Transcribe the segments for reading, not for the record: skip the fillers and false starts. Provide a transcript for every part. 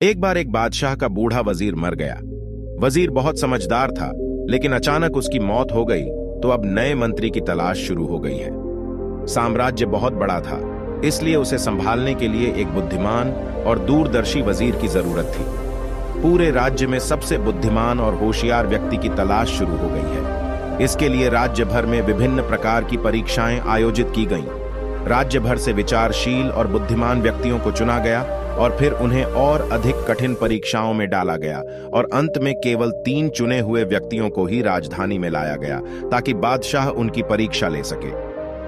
एक बार एक बादशाह का बूढ़ा वजीर मर गया। वजीर बहुत समझदार था, लेकिन अचानक उसकी मौत हो गई तो अब नए मंत्री की तलाश शुरू हो गई है। साम्राज्य बहुत बड़ा था, इसलिए उसे संभालने के लिए एक बुद्धिमान और दूरदर्शी वजीर की जरूरत थी। पूरे राज्य में सबसे बुद्धिमान और होशियार व्यक्ति की तलाश शुरू हो गई है। इसके लिए राज्य भर में विभिन्न प्रकार की परीक्षाएं आयोजित की गईं। राज्य भर से विचारशील और बुद्धिमान व्यक्तियों को चुना गया और फिर उन्हें और अधिक कठिन परीक्षाओं में डाला गया और अंत में केवल 3 चुने हुए व्यक्तियों को ही राजधानी में लाया गया ताकि बादशाह उनकी परीक्षा ले सके।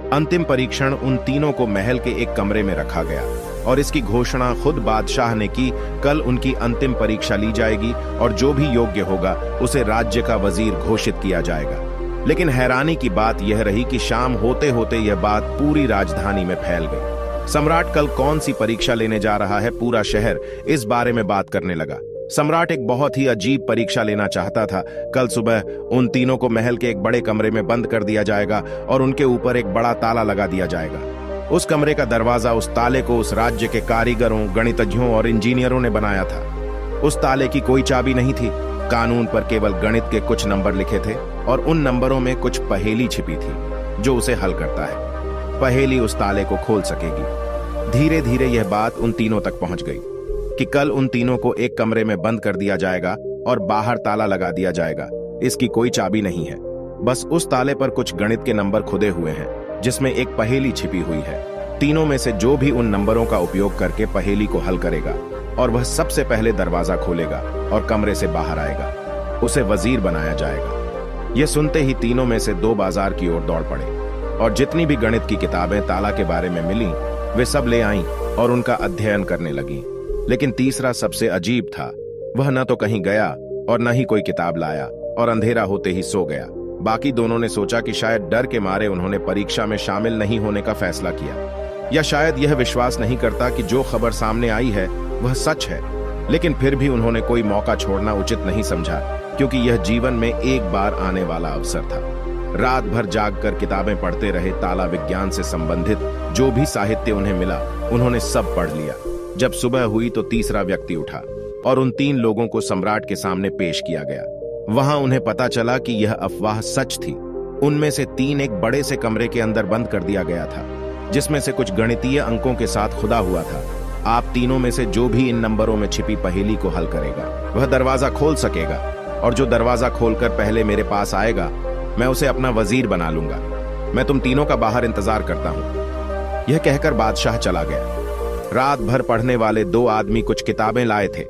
अंतिम परीक्षण उन तीनों को महल के एक कमरे में रखा गया और इसकी घोषणा खुद बादशाह ने की। कल उनकी अंतिम परीक्षा ली जाएगी और जो भी योग्य होगा उसे राज्य का वजीर घोषित किया जाएगा। लेकिन हैरानी की बात यह रही कि शाम होते होते यह बात पूरी राजधानी में फैल गई। सम्राट कल कौन सी परीक्षा लेने जा रहा है, पूरा शहर इस बारे में बात करने लगा। सम्राट एक बहुत ही अजीब परीक्षा लेना चाहता था। कल सुबह उन तीनों को महल के एक बड़े कमरे में बंद कर दिया जाएगा और उनके ऊपर एक बड़ा ताला लगा दिया जाएगा। उस कमरे का दरवाजा, उस ताले को उस राज्य के कारीगरों, गणितज्ञों और इंजीनियरों ने बनाया था। उस ताले की कोई चाबी नहीं थी। कानून पर केवल गणित के कुछ नंबर लिखे थे और उन नंबरों में कुछ पहेली छिपी थी जो उसे हल करता है। पहेली उस ताले को खोल सकेगी। धीरे धीरे यह बात उन तीनों तक पहुंच गई कि कल उन तीनों को एक कमरे में बंद कर दिया जाएगा और बाहर ताला लगा दिया जाएगा। इसकी कोई चाबी नहीं है, बस उस ताले पर कुछ गणित के नंबर खुदे हुए हैं जिसमें एक पहेली छिपी हुई है। तीनों में से जो भी उन नंबरों का उपयोग करके पहेली को हल करेगा और वह सबसे पहले दरवाजा खोलेगा और कमरे से बाहर आएगा, उसे वजीर बनाया जाएगा। यह सुनते ही तीनों में से 2 बाजार की ओर दौड़ पड़े और जितनी भी गणित की किताबें ताला के बारे में मिली वे सब ले आईं और उनका अध्ययन करने लगी। लेकिन तीसरा सबसे अजीब था। वह न तो कहीं गया और न ही कोई किताब लाया और अंधेरा होते ही सो गया। बाकी दोनों ने सोचा कि शायद डर के मारे उन्होंने परीक्षा में शामिल नहीं होने का फैसला किया, या शायद यह विश्वास नहीं करता कि जो खबर सामने आई है वह सच है। लेकिन फिर भी उन्होंने कोई मौका छोड़ना उचित नहीं समझा, क्योंकि यह जीवन में एक बार आने वाला अवसर था। रात भर जागकर किताबें पढ़ते रहे। ताला विज्ञान से संबंधित जो भी साहित्य उन्हें मिला उन्होंने सब पढ़ लिया। जब सुबह हुई तो तीसरा व्यक्ति उठा और उन 3 लोगों को सम्राट के सामने पेश किया गया। वहां उन्हें पता चला कि यह अफवाह सच थी। उनमें से 3 एक बड़े से कमरे के अंदर बंद कर दिया गया था, जिसमें से कुछ गणितीय अंकों के साथ खुदा हुआ था। आप तीनों में से जो भी इन नंबरों में छिपी पहेली को हल करेगा वह दरवाजा खोल सकेगा, और जो दरवाजा खोलकर पहले मेरे पास आएगा मैं उसे अपना वजीर बना लूंगा। मैं तुम तीनों का बाहर इंतजार करता हूं। यह कहकर बादशाह चला गया। रात भर पढ़ने वाले 2 आदमी कुछ किताबें लाए थे।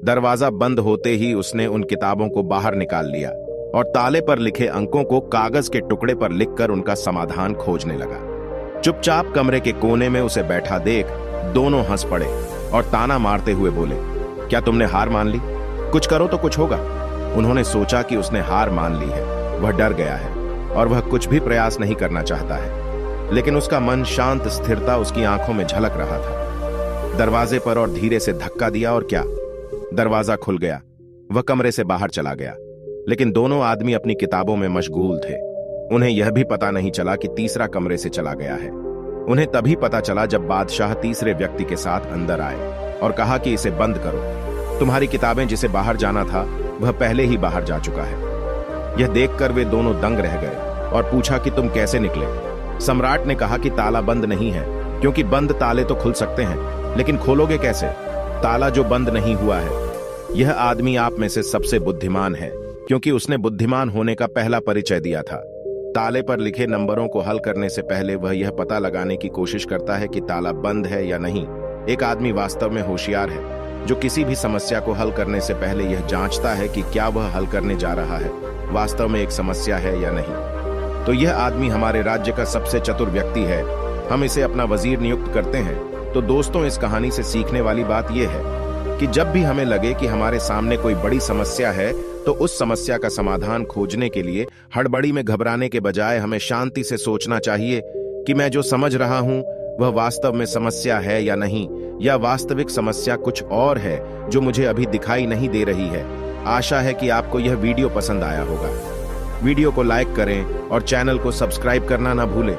दरवाजा बंद होते ही उसने उन किताबों को बाहर निकाल लिया और ताले पर लिखे अंकों को कागज के टुकड़े पर लिखकर उनका समाधान खोजने लगा। चुपचाप कमरे के कोने में उसे बैठा देख दोनों हंस पड़े और ताना मारते हुए बोले, क्या तुमने हार मान ली? कुछ करो तो कुछ होगा। उन्होंने सोचा कि उसने हार मान ली है। वह डर गया है और वह कुछ भी प्रयास नहीं करना चाहता है, लेकिन उसका मन शांत, स्थिरता उसकी आंखों में झलक रहा था। दरवाजे पर और धीरे से धक्का दिया और क्या, दरवाजा खुल गया। वह कमरे से बाहर चला गया, लेकिन दोनों आदमी अपनी किताबों में मशगूल थे। उन्हें यह भी पता नहीं चला कि तीसरा कमरे से चला गया है। उन्हें तभी पता चला जब बादशाह तीसरे व्यक्ति के साथ अंदर आए और कहा कि इसे बंद करो। तुम्हारी किताबें जिसे बाहर जाना था वह पहले ही बाहर जा चुका है। यह देखकर वे दोनों दंग रह गए और पूछा कि तुम कैसे निकले? सम्राट ने कहा कि ताला बंद नहीं है, क्योंकि बंद ताले तो खुल सकते हैं, लेकिन खोलोगे कैसे ताला जो बंद नहीं हुआ है? यह आदमी आप में से सबसे बुद्धिमान है, क्योंकि उसने बुद्धिमान होने का पहला परिचय दिया था। ताले पर लिखे नंबरों को हल करने से पहले वह यह पता लगाने की कोशिश करता है कि ताला बंद है या नहीं। एक आदमी वास्तव में होशियार है जो किसी भी समस्या को हल करने से पहले यह जांचता है कि क्या वह हल करने जा रहा है वास्तव में एक समस्या है या नहीं। तो यह आदमी हमारे राज्य का सबसे चतुर व्यक्ति है। हम इसे अपना वजीर नियुक्त करते हैं। तो दोस्तों, इस कहानी से सीखने वाली बात यह है कि जब भी हमें लगे कि हमारे सामने कोई बड़ी समस्या है तो उस समस्या का समाधान खोजने के लिए हड़बड़ी में घबराने के बजाय हमें शांति से सोचना चाहिए कि मैं जो समझ रहा हूं वह वास्तव में समस्या है या नहीं, या वास्तविक समस्या कुछ और है जो मुझे अभी दिखाई नहीं दे रही है। आशा है कि आपको यह वीडियो पसंद आया होगा। वीडियो को लाइक करें और चैनल को सब्सक्राइब करना ना भूलें।